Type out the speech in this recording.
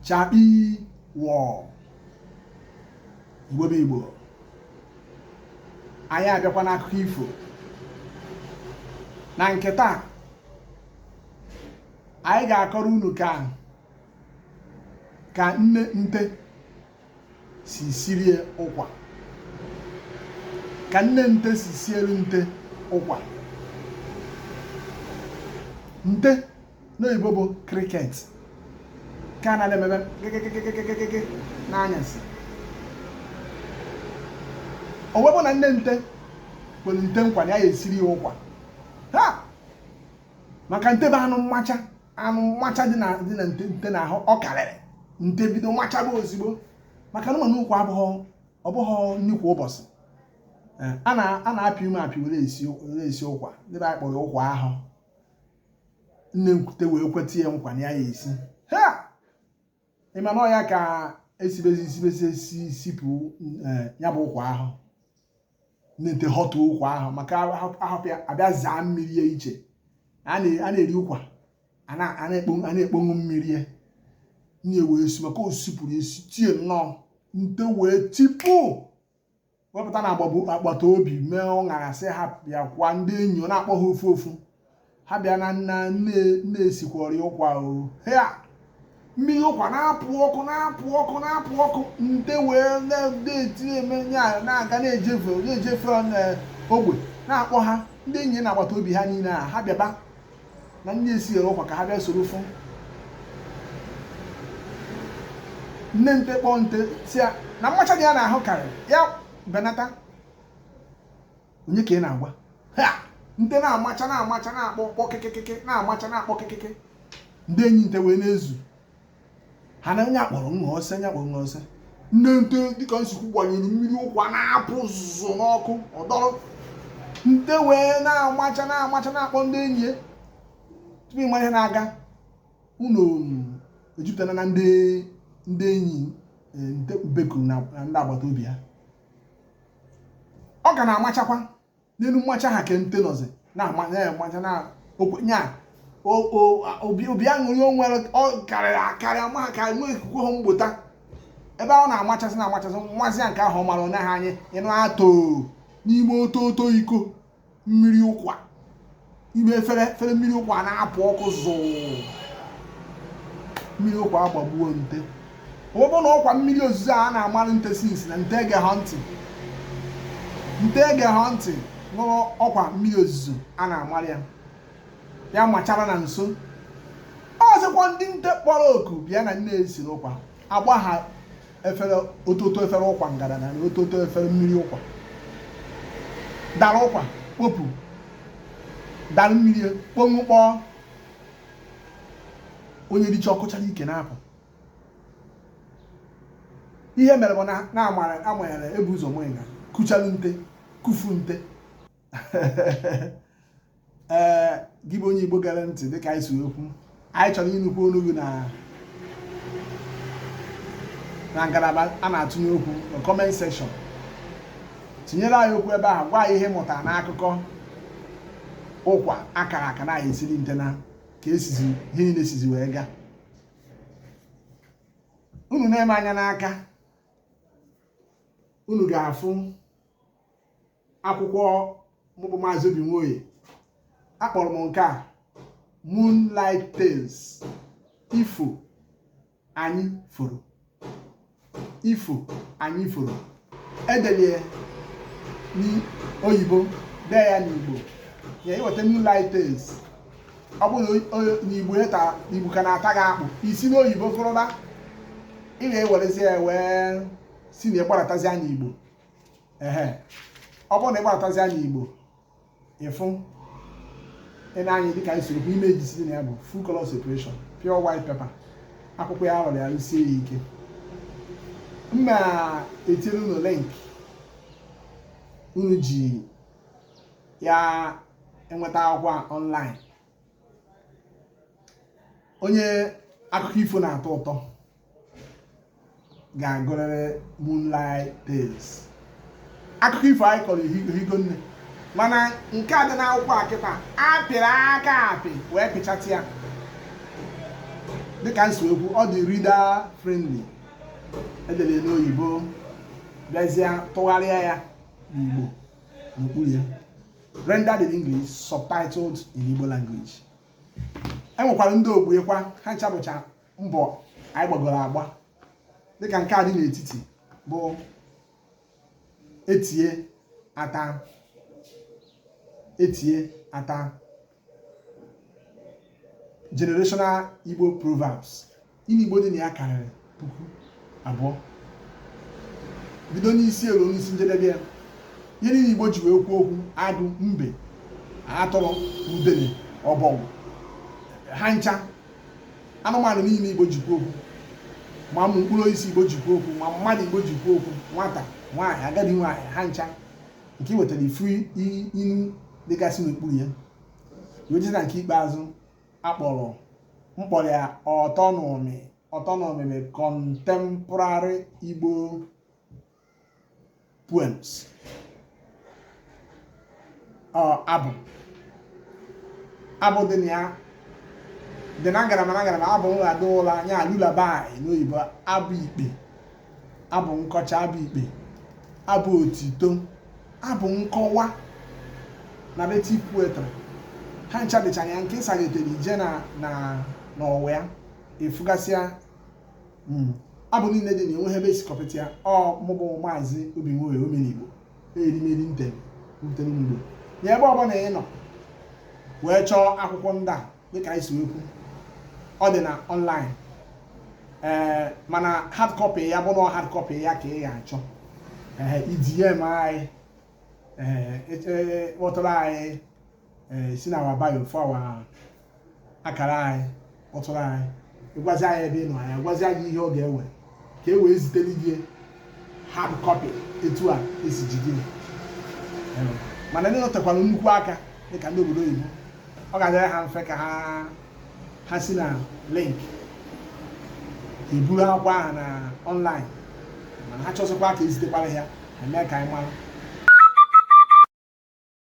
chakpi wọ Igbo bụ Igbo. Anyị abịakwa n'akụkọ ifo na nke taa. Anyị ga-akọrọ unu ka nne nte si sirie ụkwa. Ka nne nte si siere nte ụkwa. Nte n'oyibo bụ cricket. Ka na na-emebe gịgịgịgịgịgịgị n'anyasị. O webụ na nne nte kwere nte nkwa na ya esiri ya ụkwa. Ha! Maka nte bụ anụ mmacha dị na nte n'ahụ ọ karịrị. Nte bido machaba ozigbo. Maka na ụmụ ụkwa ọbụghị nnukwu ụbọchị. A na-apị ume apị were esi ụkwa. Dịbe anyị kpọrọ ụkwa ahụ. Nne nkwute wee kweta ya nkwa na ya esi. Ha! Ịma na ọ ya ka esibezi sipụ ya bụ ụkwa ahụ. Nne nte họtụ ụkwa ahụ maka ahụpụ ya abịa zaa mmiri ya iche. A na-eri ụkwa a na-ekponwu mmiri ya. Nye wee esi maka o sipụrụ esi tie nnọọ. Nte wee tipụ wepụta na agbata obi mee ụṅara sị ha bịa kwa ndị enyi ọ na-akpọ ha ofu ofu. Ha bịa na nne esikwara ya ụkwa o. Ha! Mmiri ụkwa na-apụ ọkụ. Nte wee na-eti eme nya na-aga na-ejefe ogbe na-akpọ ha ndị enyi na agbata obi ha niile a ha bịaba na nne esiere ụkwa ka ha bịa soro fụ. Nne nte kpọọ nte si ya na mmacha dị ya n'ahụ karịrị ya benata. Onye ka ị na-agwa? Ha! Nte na-amacha na-akpọ kịkịkịkị na-akpọ kịkịkị. Ndị enyi nte wee na-ezu. Ha na onye akpọrọ nghọọsị. Nne nte dịka nsikwu gbanyere mmiri ụkwa na-apụ zụzụ n'ọkụ ọdọrọ. Nte wee na-amacha na-akpọ ndị enyi ya. Tupu ịma ihe na-aga, unu ejupụtara na ndị enyi nte bekuru na ndị agbata obi ha. Ọ ga na-amachakwa n'elu mmacha ha ke nte nọzi na-amacha na okwenye obi aṅụrị o nwere ọ karịrị akarị ama ha ka nwee ikuku ha mgbota. Ebe ọ na-amachasị nwazi ya nke ahụ ọ mara ọ naghị anyị ịnụ atọ n'ime oto iko mmiri ụkwa. Ime efere mmiri ụkwa na-apụ ọkụ zụụ. Mmiri ụkwa agbagbuo nte. Ọ bụ na ọkwa mmiri ozuzo a na-amalụ nte sinsi na nte ege ha ntị. Nte ege ha ntị nụrụ ọkwa mmiri ozuzo a na-amalụ ya. Ya machara na nso. Ọzọkwa ndị nte kpọrọ oku bịa na nne esiri ụkwa. Agba ha ototo efere ụkwa ngadana na ototo efere mmiri ụkwa. Dara ụkwa kpopụ. Dara mmiri kponwu kpọọ. Onye richa ọkụchara ike na-apụ. Ihe mere bụ na amanyere ebu ụzọ mụịga kuchalụ nte kufu nte. Gị bụ onye Igbo gere ntị dịka anyị si okwu. Anyị chọrọ ịnụkwu olu gị na ngalaba a na-atụnye okwu na comment section. Tinyere anyị okwu ebe ahụ gwa anyị ihe mụtara n'akụkọ ụkwa akara aka na-anyị esiri nte na ka esizi ihe niile sizi wee gaa. Unu na-eme anya n'aka unu ga-afụ akwụkwọ mụbụ Maazị Obi Nwoye. Akpọrọ m nke a Moonlight Tales. Ifo anyị foro. Edelie n'oyibo dee ya n'Igbo. Ya iweta Moonlight Tales. Ọ bụ na n'Igbo ka na-ata gị akpụ isi n'oyibo kụrụba. Ị ga-ewerezi ya wee si na ịgbaratazi anya Igbo. Ọ bụrụ na ịgbaratazi anya Igbo ịfụ ị na-anya dịka anyị siri ime ejisi na ya bụ full color separation pure white paper. Akwụkwọ ya rọrọ ya sie ya ike. M na-etiri unu link unu ji ya enweta akwụkwọ online. Onye akụkọ ifo na-atọ ụtọ ga-agụrịrị Moonlight Tales. Akụkọ ifo anyị kọrọ higonne mana nke a dị n'akwụkwọ a kịta apịrị aka apị wee pịchatị ya. dịka nsiokwu ọ dị reader friendly, edere n'oyibo bịazie tụgharịa ya n'Igbo n'okpuru ya, rendered in English, subtitled in Igbo language. Enwekwara ndị ogbuyekwa ha ncha mbọ anyị gbagoro agba, dịka nke a dị n'etiti bụ etie ata generational Igbo proverbs. Igbo dị na ya karịrị 2,000, bido n'isi elu n'isi njedebe ya. Ihe niile Igbo ji wee kwuo okwu: agụ, mbe, atụrụ, udele, ọbọgwụ, ha ncha anụmanụ niile Igbo ji kwuo okwu, ma ụmụ mkpụrụ osisi Igbo ji kwuo okwu, ma mmadụ Igbo ji kwuo okwu, nwata, nwaanyị, agadi nwaanyị, ha ncha nke wetara ifu inu dịgasị n'okpuru ya. Wee na nke ikpeazụ mkpọrọ ya autonomy contemporary Igbo poems. Abụ dị na ngarama abụ nrado ụla nya lullaby n'oyibo, abụ ikpe, abụ nkọcha, abụ ikpe, abụ otito, abụ nkọwa na native poetry. Ha ncha dịcha ya nke ịsagetere ije na ọwa ya efugasịa. Abụ niile dị na enwe ebe esikọpụta ya. Mụbụ maazị Obinwoye Omenigbo erimeri ntem butere n'Igbo ya. Ebe ọbụla ị nọ wee chọọ akwụkwọ ndị a dịka anyị si ekwu, ọ dị na online, mana hard copy ya bụ na hard copy ya ka ị ga-achọ. idm anyị kpọtụrụ anyị si na wabayo fọwa akara anyị, kpọtụrụ anyị, ịgwazi anyị ebe ị nọ, anyị gwazi anyị ihe ọ ga-ewe ka e wee zitere gị hard copy etu a esi jide. Mana ndị nọtekwara nnukwu aka dịka ndị obodo oyibo, ọ ga-adịrị ha mfe ka ha si na link eburu akwụkwọ ahụ na online, mana ha chọsịkwa ka ezitekwara ya, eme ka anyị mara.